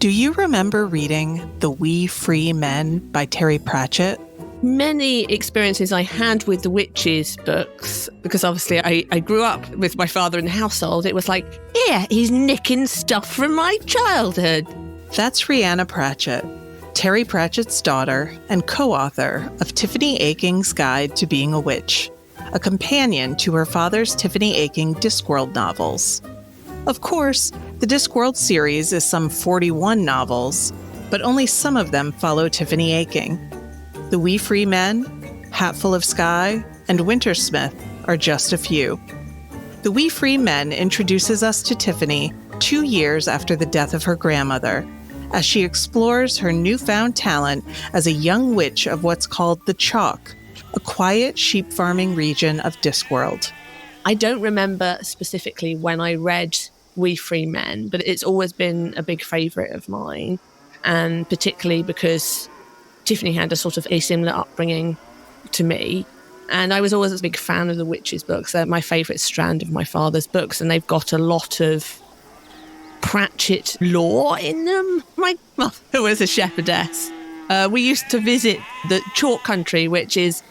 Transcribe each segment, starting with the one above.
Do you remember reading The We Free Men by Terry Pratchett? Many experiences I had with the Witches books, because obviously I grew up with my father in the household. It was like, yeah, he's nicking stuff from my childhood. That's Rhianna Pratchett, Terry Pratchett's daughter and co-author of Tiffany Aching's Guide to Being a Witch, a companion to her father's Tiffany Aching Discworld novels. Of course, the Discworld series is some 41 novels, but only some of them follow Tiffany Aching. The We Free Men, Hatful of Sky, and Wintersmith are just a few. The We Free Men introduces us to Tiffany 2 years after the death of her grandmother, as she explores her newfound talent as a young witch of what's called the Chalk, a quiet sheep farming region of Discworld. I don't remember specifically when I read We Free Men, but it's always been a big favourite of mine, and particularly because Tiffany had a sort of a similar upbringing to me, and I was always a big fan of the Witches books. They're my favourite strand of my father's books, and they've got a lot of Pratchett lore in them. My mother was a shepherdess. We used to visit the Chalk Country, which is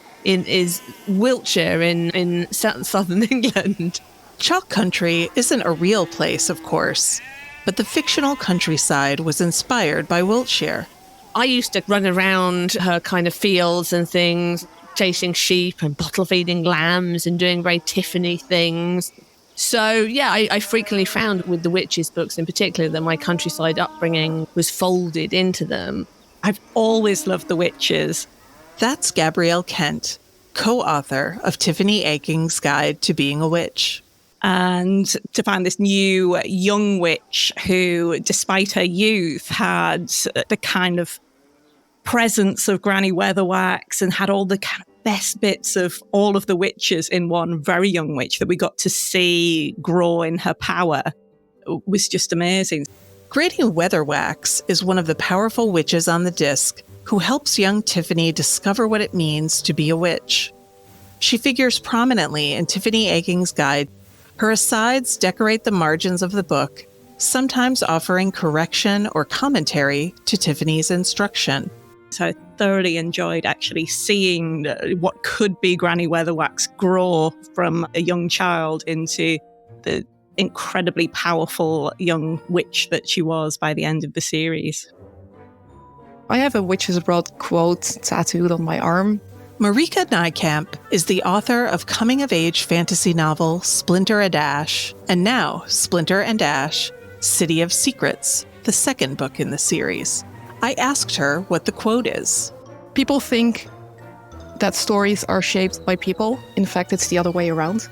Wiltshire in southern England. Chalk Country isn't a real place, of course, but the fictional countryside was inspired by Wiltshire. I used to run around her kind of fields and things, chasing sheep and bottle feeding lambs and doing very Tiffany things. So, yeah, I frequently found with the Witches books in particular that my countryside upbringing was folded into them. I've always loved the Witches. That's Gabrielle Kent, co-author of Tiffany Aching's Guide to Being a Witch. And to find this new young witch who, despite her youth, had the kind of presence of Granny Weatherwax and had all the kind of best bits of all of the witches in one very young witch that we got to see grow in her power was just amazing. Granny Weatherwax is one of the powerful witches on the disc who helps young Tiffany discover what it means to be a witch. She figures prominently in Tiffany Aching's Guide. Her asides decorate the margins of the book, sometimes offering correction or commentary to Tiffany's instruction. So I thoroughly enjoyed actually seeing what could be Granny Weatherwax grow from a young child into the incredibly powerful young witch that she was by the end of the series. I have a Witches Abroad quote tattooed on my arm. Marika Nijkamp is the author of coming-of-age fantasy novel Splinter and Ash, and now Splinter and Ash, City of Secrets, the second book in the series. I asked her what the quote is. People think that stories are shaped by people. In fact, it's the other way around.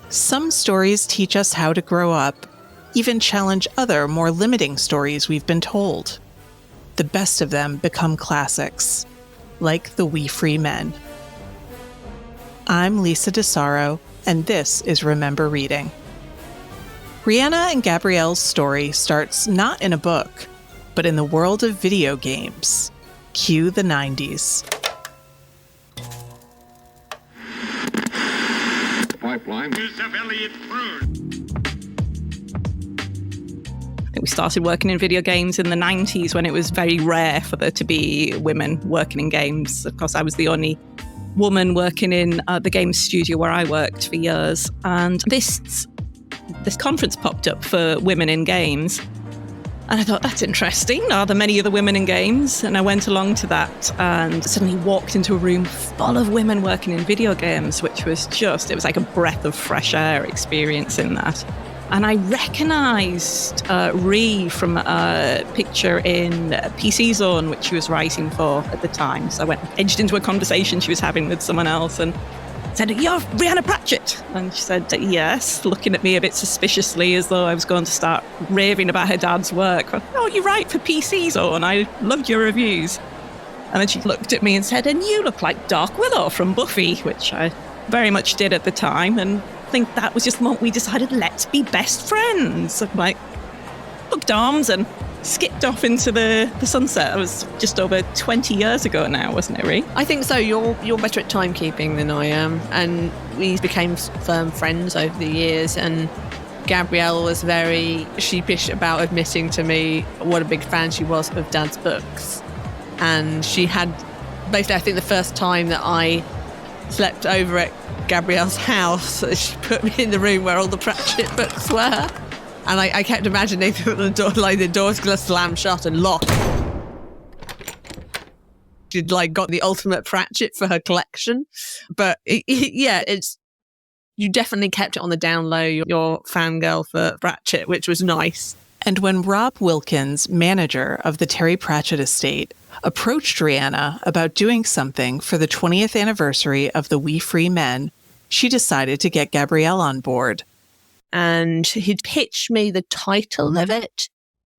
Some stories teach us how to grow up, even challenge other, more limiting stories we've been told. The best of them become classics, like the We Free Men. I'm Lisa DeSaro, and this is Remember Reading. Rhianna and Gabrielle's story starts not in a book, but in the world of video games. Cue the 90s. Pipeline. Joseph Elliott Cruz. We started working in video games in the 90s when it was very rare for there to be women working in games. Of course, I was the only woman working in the game studio where I worked for years. And this conference popped up for women in games. And I thought, that's interesting. Are there many other women in games? And I went along to that and suddenly walked into a room full of women working in video games, which was it was like a breath of fresh air experiencing that. And I recognised Rhi from a picture in PC Zone, which she was writing for at the time. So I edged into a conversation she was having with someone else and said, "You're Rhianna Pratchett?" And she said, "Yes," looking at me a bit suspiciously as though I was going to start raving about her dad's work. "Oh, you write for PC Zone. I loved your reviews." And then she looked at me and said, "And you look like Dark Willow from Buffy," which I very much did at the time. And I think that was just the moment we decided, let's be best friends. I'm like, looked arms and skipped off into the sunset. It was just over 20 years ago now, wasn't it, Rhi? I think so. You're better at timekeeping than I am. And we became firm friends over the years. And Gabrielle was very sheepish about admitting to me what a big fan she was of Dad's books. And she had, basically, I think the first time that I slept over at Gabrielle's house, she put me in the room where all the Pratchett books were. And I kept imagining that the door's going to slam shut and lock. She'd got the ultimate Pratchett for her collection. But you definitely kept it on the down low, your fangirl for Pratchett, which was nice. And when Rob Wilkins, manager of the Terry Pratchett estate, approached Rhianna about doing something for the 20th anniversary of the We Free Men, she decided to get Gabrielle on board. And he'd pitched me the title of it,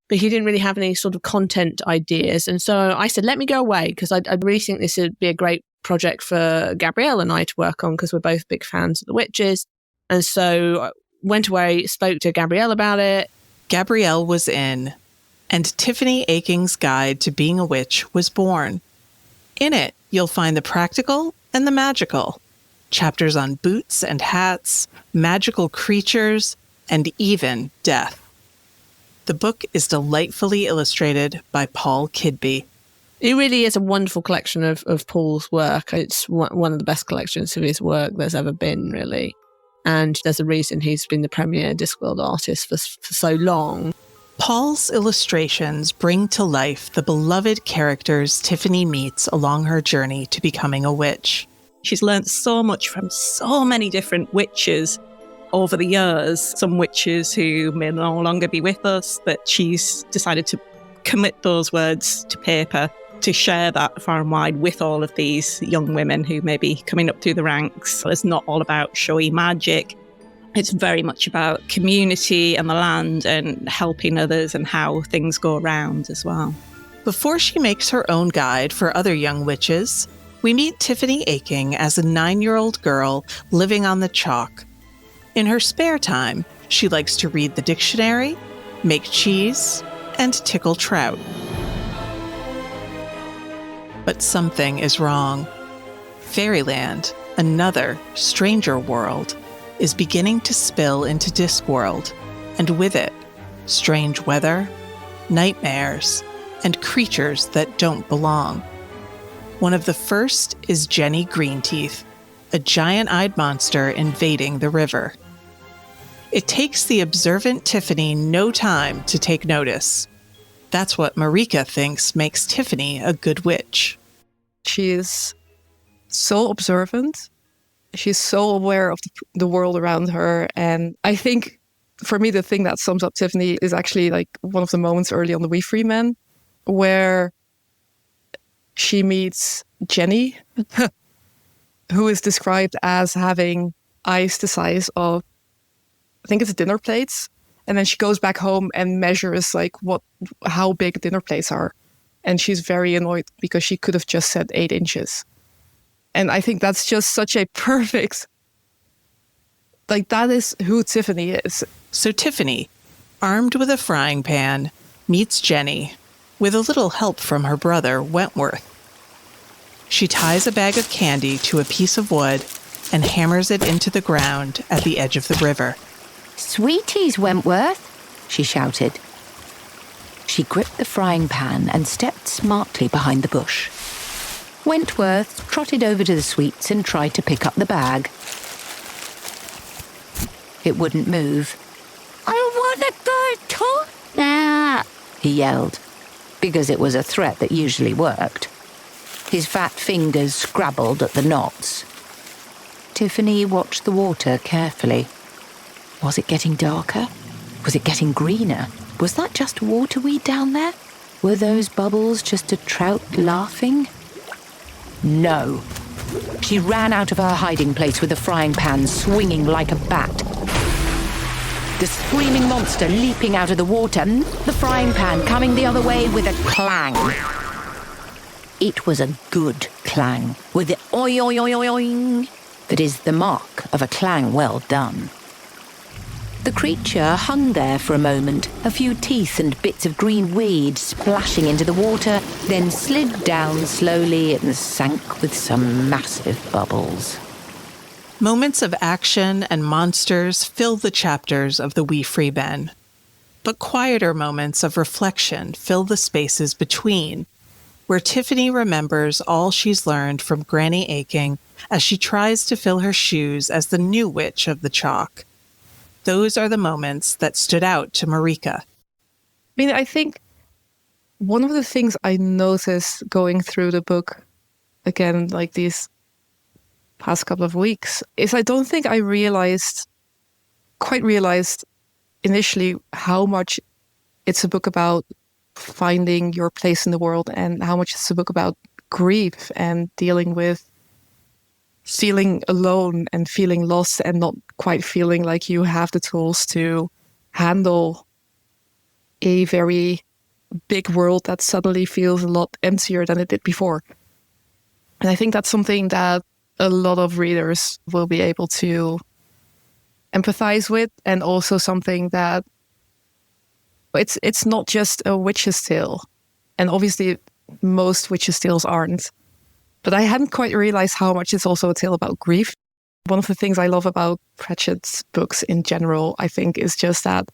but he didn't really have any sort of content ideas. And so I said, let me go away, because I really think this would be a great project for Gabrielle and I to work on, because we're both big fans of the witches. And so I went away, spoke to Gabrielle about it. Gabrielle was in, and Tiffany Aching's Guide to Being a Witch was born. In it, you'll find the practical and the magical. Chapters on boots and hats, magical creatures, and even death. The book is delightfully illustrated by Paul Kidby. It really is a wonderful collection of Paul's work. It's one of the best collections of his work there's ever been, really. And there's a reason he's been the premier Discworld artist for so long. Paul's illustrations bring to life the beloved characters Tiffany meets along her journey to becoming a witch. She's learnt so much from so many different witches over the years. Some witches who may no longer be with us, but she's decided to commit those words to paper to share that far and wide with all of these young women who may be coming up through the ranks. So it's not all about showy magic. It's very much about community and the land and helping others and how things go around as well. Before she makes her own guide for other young witches, we meet Tiffany Aching as a 9-year-old girl living on the Chalk. In her spare time, she likes to read the dictionary, make cheese, and tickle trout. But something is wrong. Fairyland, another, stranger world, is beginning to spill into Discworld, and with it, strange weather, nightmares, and creatures that don't belong. One of the first is Jenny Greenteeth, a giant-eyed monster invading the river. It takes the observant Tiffany no time to take notice. That's what Marika thinks makes Tiffany a good witch. She is so observant. She's so aware of the world around her. And I think, for me, the thing that sums up Tiffany is actually one of the moments early on the We Free Men, where she meets Jenny, who is described as having eyes the size of, I think it's dinner plates. And then she goes back home and measures how big dinner plates are. And she's very annoyed because she could have just said 8 inches. And I think that's just such a perfect, that is who Tiffany is. So Tiffany, armed with a frying pan, meets Jenny, with a little help from her brother, Wentworth. She ties a bag of candy to a piece of wood and hammers it into the ground at the edge of the river. "Sweeties, Wentworth," she shouted. She gripped the frying pan and stepped smartly behind the bush. Wentworth trotted over to the sweets and tried to pick up the bag. It wouldn't move. "I want to go to that," he yelled, because it was a threat that usually worked. His fat fingers scrabbled at the knots. Tiffany watched the water carefully. Was it getting darker? Was it getting greener? Was that just waterweed down there? Were those bubbles just a trout laughing? No. She ran out of her hiding place with the frying pan swinging like a bat. The screaming monster leaping out of the water, the frying pan coming the other way with a clang. It was a good clang, with the oi-oi-oi-oi-oing that is the mark of a clang well done. The creature hung there for a moment, a few teeth and bits of green weed splashing into the water, then slid down slowly and sank with some massive bubbles. Moments of action and monsters fill the chapters of the We Free Men. But quieter moments of reflection fill the spaces between, where Tiffany remembers all she's learned from Granny Aching as she tries to fill her shoes as the new witch of the chalk. Those are the moments that stood out to Marika. I think one of the things I noticed going through the book, again, like these past couple of weeks, is I don't think I quite realized initially how much it's a book about finding your place in the world and how much it's a book about grief and dealing with feeling alone and feeling lost and not quite feeling like you have the tools to handle a very big world that suddenly feels a lot emptier than it did before. And I think that's something that a lot of readers will be able to empathize with, and also something that it's not just a witch's tale. And obviously most witches' tales aren't. But I hadn't quite realized how much it's also a tale about grief. One of the things I love about Pratchett's books in general, I think, is just that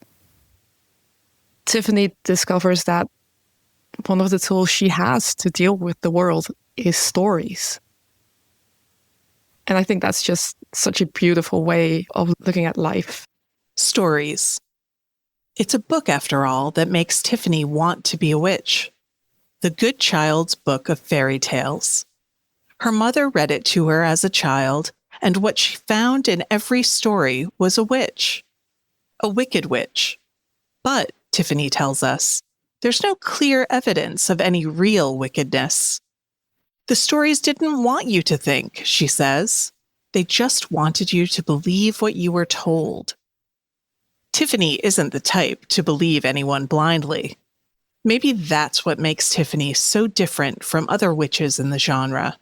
Tiffany discovers that one of the tools she has to deal with the world is stories. And I think that's just such a beautiful way of looking at life. Stories. It's a book, after all, that makes Tiffany want to be a witch. The Good Child's Book of Fairy Tales. Her mother read it to her as a child, and what she found in every story was a witch. A wicked witch. But, Tiffany tells us, there's no clear evidence of any real wickedness. The stories didn't want you to think, she says. They just wanted you to believe what you were told. Tiffany isn't the type to believe anyone blindly. Maybe that's what makes Tiffany so different from other witches in the genre.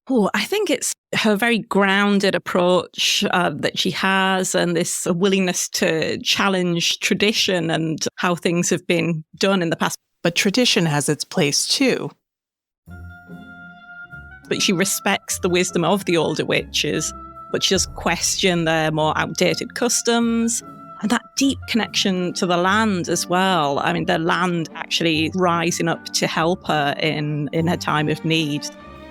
Oh, I think it's her very grounded approach that she has, and this willingness to challenge tradition and how things have been done in the past. But tradition has its place too. But she respects the wisdom of the older witches, but she does question their more outdated customs and that deep connection to the land as well. I mean, the land actually rising up to help her in her time of need.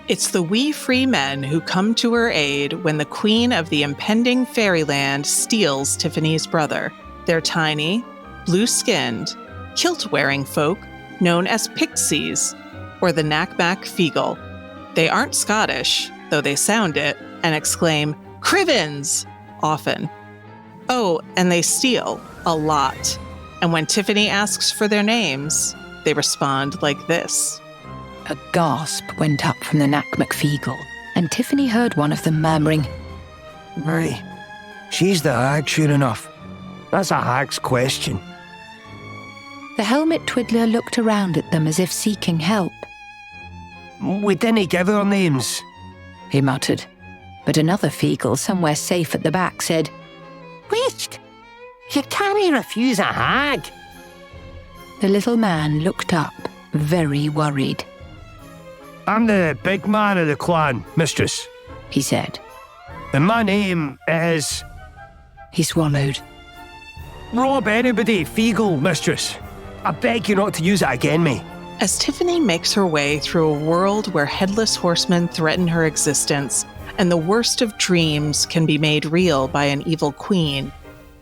It's the We Free Men who come to her aid when the queen of the impending fairyland steals Tiffany's brother. They're tiny, blue-skinned, kilt-wearing folk known as pixies, or the Nakmak Feegle. They aren't Scottish, though they sound it, and exclaim, "Crivens!" often. Oh, and they steal, a lot. And when Tiffany asks for their names, they respond like this. A gasp went up from the Nakmak Feegle, and Tiffany heard one of them murmuring, "Aye, she's the hag, sure enough. That's a hag's question." The helmet twiddler looked around at them as if seeking help. "We didn't give our names," he muttered. But another Feegle, somewhere safe at the back, said, "Wait! You can't refuse a hag." The little man looked up, very worried. "I'm the big man of the clan, mistress," he said. "And my name is..." He swallowed. "Rob anybody, Feegle, mistress. I beg you not to use it again me." As Tiffany makes her way through a world where headless horsemen threaten her existence, and the worst of dreams can be made real by an evil queen,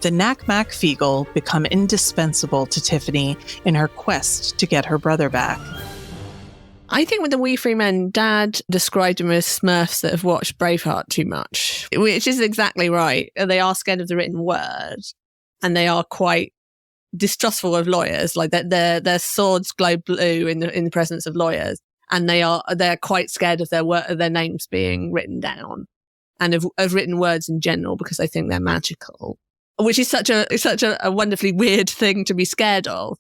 the Nakmak Feegle become indispensable to Tiffany in her quest to get her brother back. I think with the We Free Men, Dad described them as Smurfs that have watched Braveheart too much, which is exactly right. They are scared of the written word, and they are quite distrustful of lawyers. Like their swords glow blue in the presence of lawyers, and they're quite scared of their names being written down, and of written words in general, because they think they're magical, which is such a wonderfully weird thing to be scared of.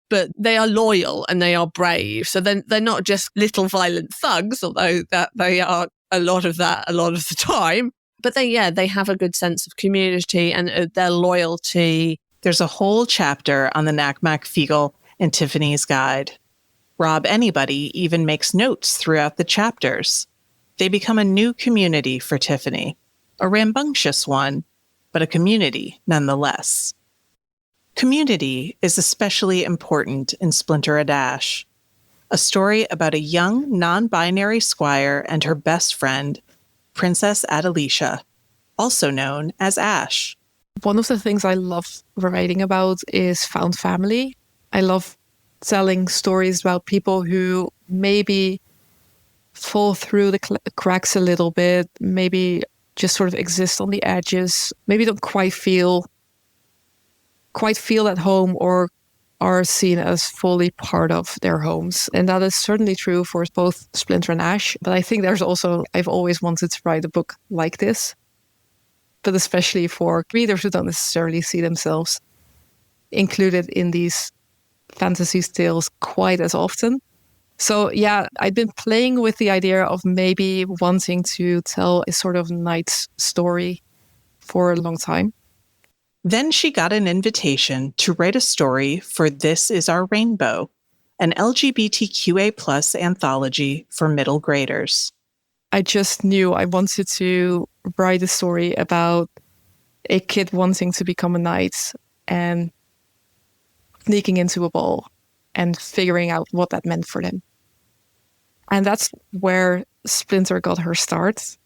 But they are loyal and they are brave. So then they're not just little violent thugs, although that they are a lot of that a lot of the time. But they have a good sense of community and their loyalty. There's a whole chapter on the Nakmak Feegle in Tiffany's guide. Rob Anybody even makes notes throughout the chapters. They become a new community for Tiffany. a rambunctious one, but a community nonetheless. Community is especially important in Splinter and Ash, a story about a young, non-binary squire and her best friend, Princess Adelicia, also known as Ash. One of the things I love writing about is found family. I love telling stories about people who maybe fall through the cracks a little bit, maybe just sort of exist on the edges, maybe don't quite feel at home or are seen as fully part of their homes. And that is certainly true for both Splinter and Ash. But I think I've always wanted to write a book like this, but especially for readers who don't necessarily see themselves included in these fantasy tales quite as often. So yeah, I've been playing with the idea of maybe wanting to tell a sort of knight's story for a long time. Then she got an invitation to write a story for This Is Our Rainbow, an LGBTQA+ anthology for middle graders. I just knew I wanted to write a story about a kid wanting to become a knight and sneaking into a ball and figuring out what that meant for them. And that's where Splinter got her start.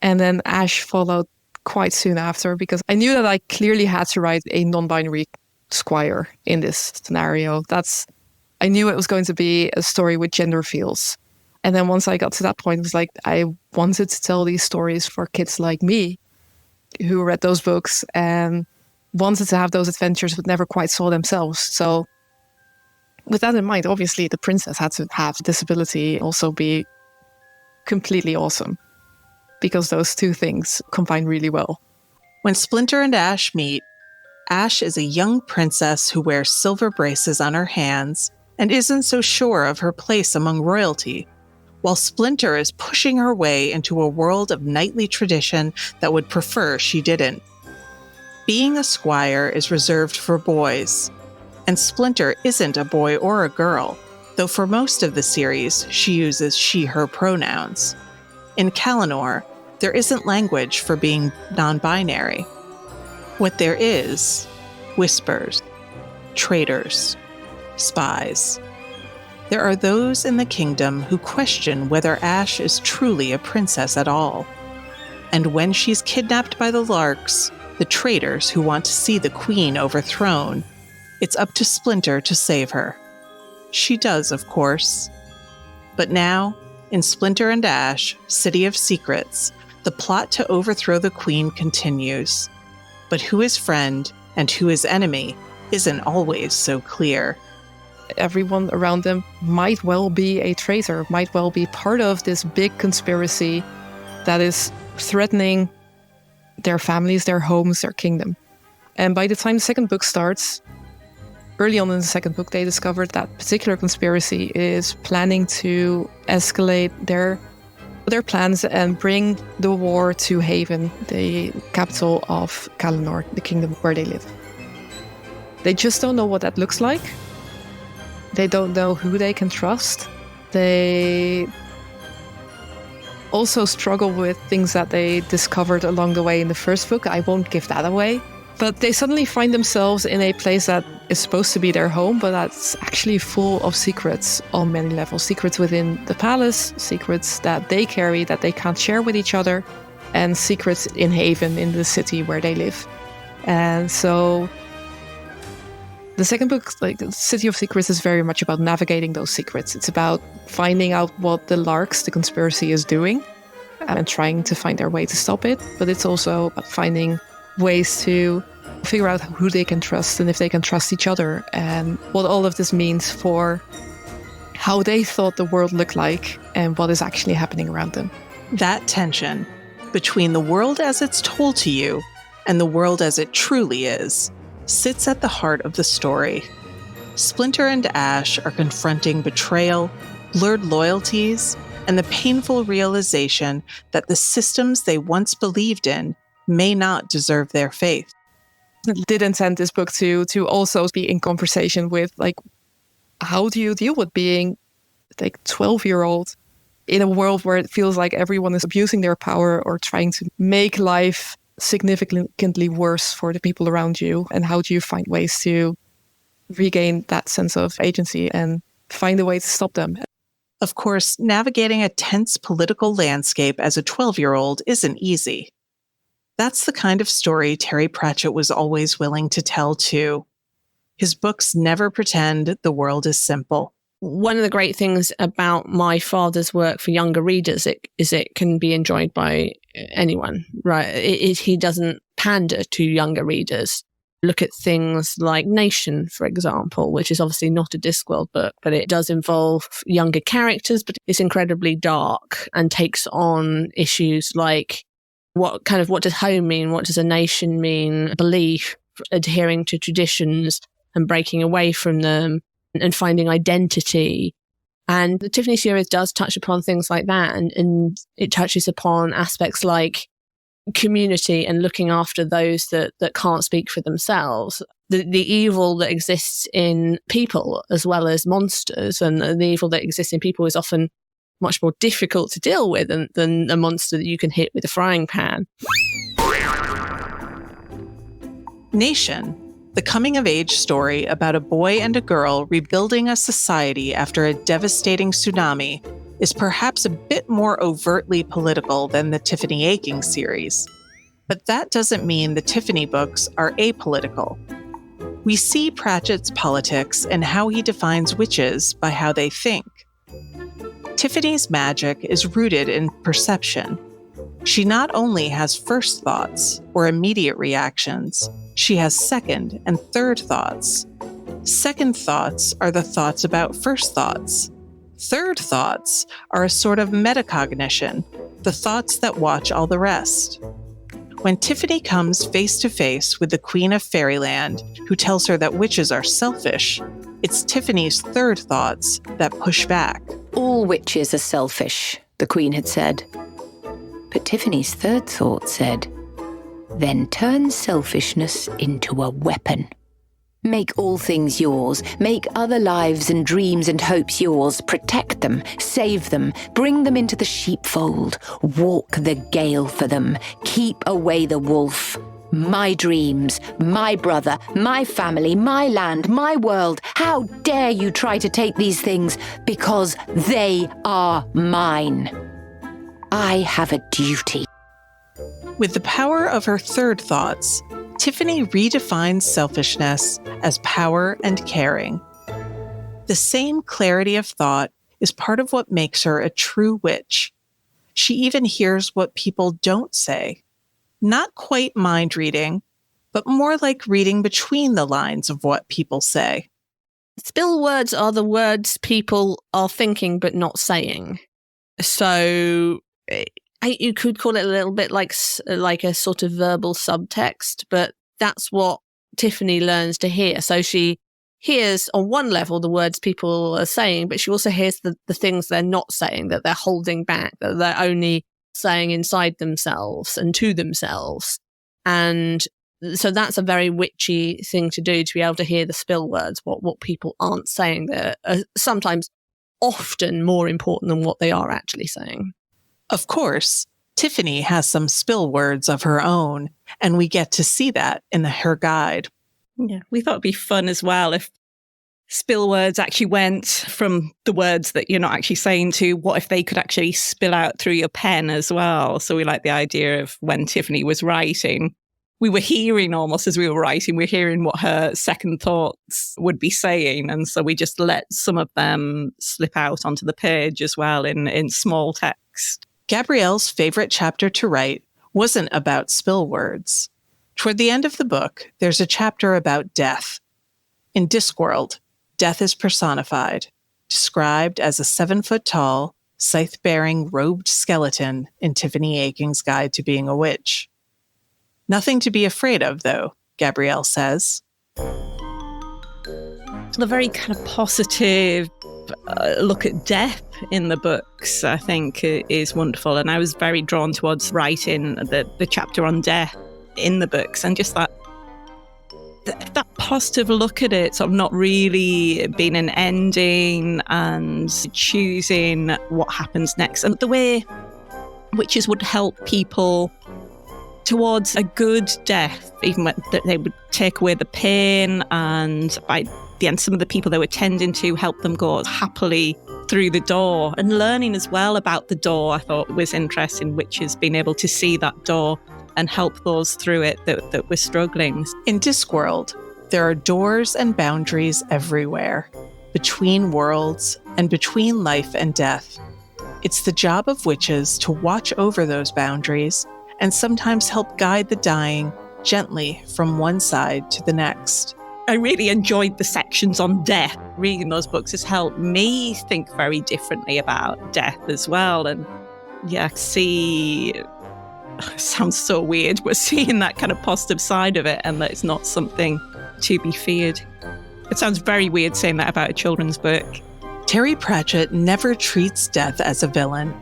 And then Ash followed quite soon after, because I knew that I clearly had to write a non-binary squire in this scenario. I knew it was going to be a story with gender feels. And then once I got to that point, it was like I wanted to tell these stories for kids like me who read those books and wanted to have those adventures but never quite saw themselves. So with that in mind, obviously the princess had to have disability also be completely awesome, because those two things combine really well. When Splinter and Ash meet, Ash is a young princess who wears silver braces on her hands and isn't so sure of her place among royalty, while Splinter is pushing her way into a world of knightly tradition that would prefer she didn't. Being a squire is reserved for boys, and Splinter isn't a boy or a girl, though for most of the series she uses she/her pronouns. In Kalinor, there isn't language for being non-binary. What there is, whispers, traitors, spies. There are those in the kingdom who question whether Ash is truly a princess at all. And when she's kidnapped by the Larks, the traitors who want to see the queen overthrown, it's up to Splinter to save her. She does, of course. But now, in Splinter and Ash, City of Secrets, the plot to overthrow the queen continues. But who is friend and who is enemy isn't always so clear. Everyone around them might well be a traitor, might well be part of this big conspiracy that is threatening their families, their homes, their kingdom. And by the time the second book starts, early on in the second book, they discovered that particular conspiracy is planning to escalate their plans and bring the war to Haven, the capital of Kalinor, the kingdom where they live. They just don't know what that looks like. They don't know who they can trust. They also struggle with things that they discovered along the way in the first book. I won't give that away. But they suddenly find themselves in a place that is supposed to be their home, but that's actually full of secrets on many levels. Secrets within the palace, secrets that they carry that they can't share with each other, and secrets in Haven, in the city where they live. And so the second book, like City of Secrets, is very much about navigating those secrets. It's about finding out what the Larks, the conspiracy, is doing and trying to find their way to stop it. But it's also about finding ways to figure out who they can trust and if they can trust each other, and what all of this means for how they thought the world looked like and what is actually happening around them. That tension between the world as it's told to you and the world as it truly is sits at the heart of the story. Splinter and Ash are confronting betrayal, blurred loyalties, and the painful realization that the systems they once believed in may not deserve their faith. I did intend this book to also be in conversation with, like, how do you deal with being like 12-year-old in a world where it feels like everyone is abusing their power or trying to make life significantly worse for the people around you? And how do you find ways to regain that sense of agency and find a way to stop them? Of course, navigating a tense political landscape as a 12-year-old isn't easy. That's the kind of story Terry Pratchett was always willing to tell, too. His books never pretend the world is simple. One of the great things about my father's work for younger readers is it can be enjoyed by anyone, right? He doesn't pander to younger readers. Look at things like Nation, for example, which is obviously not a Discworld book, but it does involve younger characters, but it's incredibly dark and takes on issues like what does home mean? What does a nation mean? Belief, adhering to traditions and breaking away from them and finding identity. And the Tiffany series does touch upon things like that. And it touches upon aspects like community and looking after those that can't speak for themselves. The evil that exists in people as well as monsters, and the evil that exists in people is often much more difficult to deal with than a monster that you can hit with a frying pan. Nation, the coming-of-age story about a boy and a girl rebuilding a society after a devastating tsunami, is perhaps a bit more overtly political than the Tiffany Aching series. But that doesn't mean the Tiffany books are apolitical. We see Pratchett's politics and how he defines witches by how they think. Tiffany's magic is rooted in perception. She not only has first thoughts or immediate reactions, she has second and third thoughts. Second thoughts are the thoughts about first thoughts. Third thoughts are a sort of metacognition, the thoughts that watch all the rest. When Tiffany comes face to face with the Queen of Fairyland, who tells her that witches are selfish, it's Tiffany's third thoughts that push back. All witches are selfish, the Queen had said. But Tiffany's third thought said, then turn selfishness into a weapon. Make all things yours. Make other lives and dreams and hopes yours. Protect them. Save them. Bring them into the sheepfold. Walk the gale for them. Keep away the wolf. My dreams, my brother, my family, my land, my world. How dare you try to take these things because they are mine. I have a duty. With the power of her third thoughts, Tiffany redefines selfishness as power and caring. The same clarity of thought is part of what makes her a true witch. She even hears what people don't say. Not quite mind reading, but more like reading between the lines of what people say. Spill words are the words people are thinking but not saying. So you could call it a little bit like a sort of verbal subtext, but that's what Tiffany learns to hear. So she hears on one level the words people are saying, but she also hears the things they're not saying, that they're holding back, that they're only saying inside themselves and to themselves. And so that's a very witchy thing to do, to be able to hear the spill words, what people aren't saying, that are sometimes often more important than what they are actually saying. Of course, Tiffany has some spill words of her own, and we get to see that in her guide. Yeah, we thought it'd be fun as well if spill words actually went from the words that you're not actually saying to what if they could actually spill out through your pen as well. So we like the idea of when Tiffany was writing, we were hearing almost as we were writing, we're hearing what her second thoughts would be saying. And so we just let some of them slip out onto the page as well in small text. Gabrielle's favorite chapter to write wasn't about spill words. Toward the end of the book, there's a chapter about death. In Discworld, death is personified, described as a 7-foot-tall, scythe-bearing, robed skeleton in Tiffany Aching's Guide to Being a Witch. Nothing to be afraid of, though, Gabrielle says. The very kind of positive look at death in the books, I think, is wonderful. And I was very drawn towards writing the chapter on death in the books, and just that positive look at it, sort of not really being an ending and choosing what happens next. And the way witches would help people towards a good death, even when they would take away the pain, and by the end, some of the people they were tending to help them go happily through the door. And learning as well about the door, I thought was interesting, witches being able to see that door and help those through it that were struggling. In Discworld, there are doors and boundaries everywhere, between worlds and between life and death. It's the job of witches to watch over those boundaries and sometimes help guide the dying gently from one side to the next. I really enjoyed the sections on death. Reading those books has helped me think very differently about death as well. And yeah, it sounds so weird, but seeing that kind of positive side of it and that it's not something to be feared. It sounds very weird saying that about a children's book. Terry Pratchett never treats death as a villain.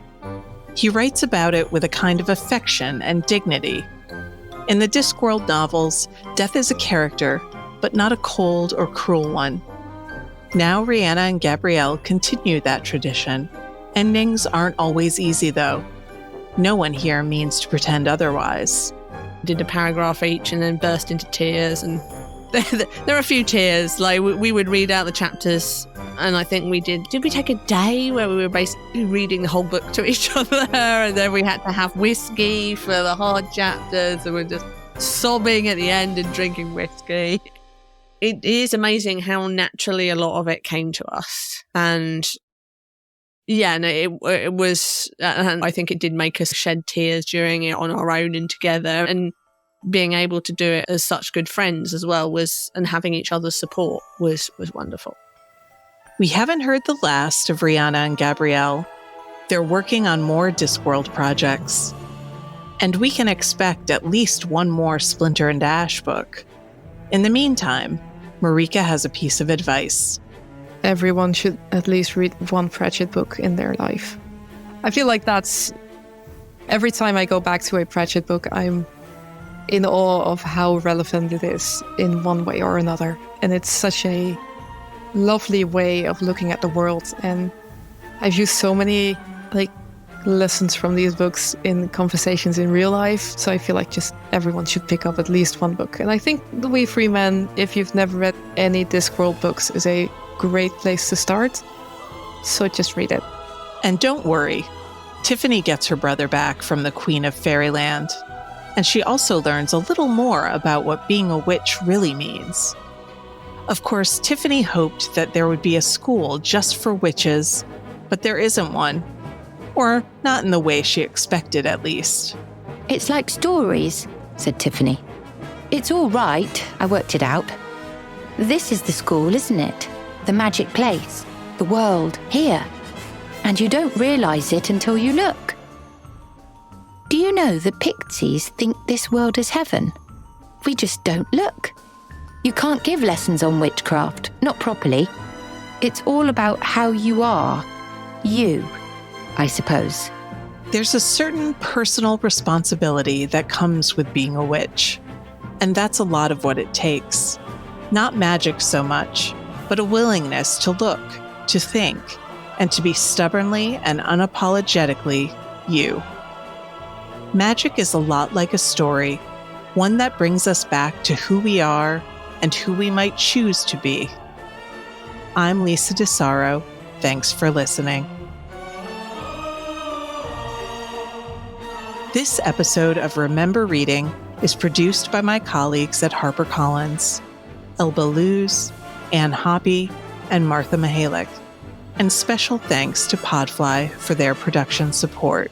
He writes about it with a kind of affection and dignity. In the Discworld novels, death is a character, but not a cold or cruel one. Now Rhianna and Gabrielle continue that tradition. Endings aren't always easy, though. No one here means to pretend otherwise. Did a paragraph each and then burst into tears, and there are a few tears. Like we would read out the chapters, and I think we did we take a day where we were basically reading the whole book to each other, and then we had to have whiskey for the hard chapters, and we're just sobbing at the end and drinking whiskey. It is amazing how naturally a lot of it came to us, and yeah, no, it was, and I think it did make us shed tears during it on our own and together, and being able to do it as such good friends as well and having each other's support was wonderful. We haven't heard the last of Rhianna and Gabrielle. They're working on more Discworld projects. And we can expect at least one more Splinter and Ash book. In the meantime, Marika has a piece of advice. Everyone should at least read one Pratchett book in their life. I feel like that's... Every time I go back to a Pratchett book, I'm in awe of how relevant it is in one way or another. And it's such a lovely way of looking at the world. And I've used so many lessons from these books in conversations in real life. So I feel like just everyone should pick up at least one book. And I think The We Free Men, if you've never read any Discworld books, is a great place to start. So just read it. And don't worry, Tiffany gets her brother back from the Queen of Fairyland. And she also learns a little more about what being a witch really means. Of course, Tiffany hoped that there would be a school just for witches, but there isn't one. Or not in the way she expected, at least. It's like stories, said Tiffany. It's all right, I worked it out. This is the school, isn't it? The magic place, the world, here. And you don't realise it until you look. Do you know the Pixies think this world is heaven? We just don't look. You can't give lessons on witchcraft, not properly. It's all about how you are. You, I suppose. There's a certain personal responsibility that comes with being a witch. And that's a lot of what it takes. Not magic so much, but a willingness to look, to think, and to be stubbornly and unapologetically you. Magic is a lot like a story, one that brings us back to who we are and who we might choose to be. I'm Lisa DeSaro. Thanks for listening. This episode of Remember Reading is produced by my colleagues at HarperCollins, Elba Luz, Anne Hoppy, and Martha Mihalik, and special thanks to Podfly for their production support.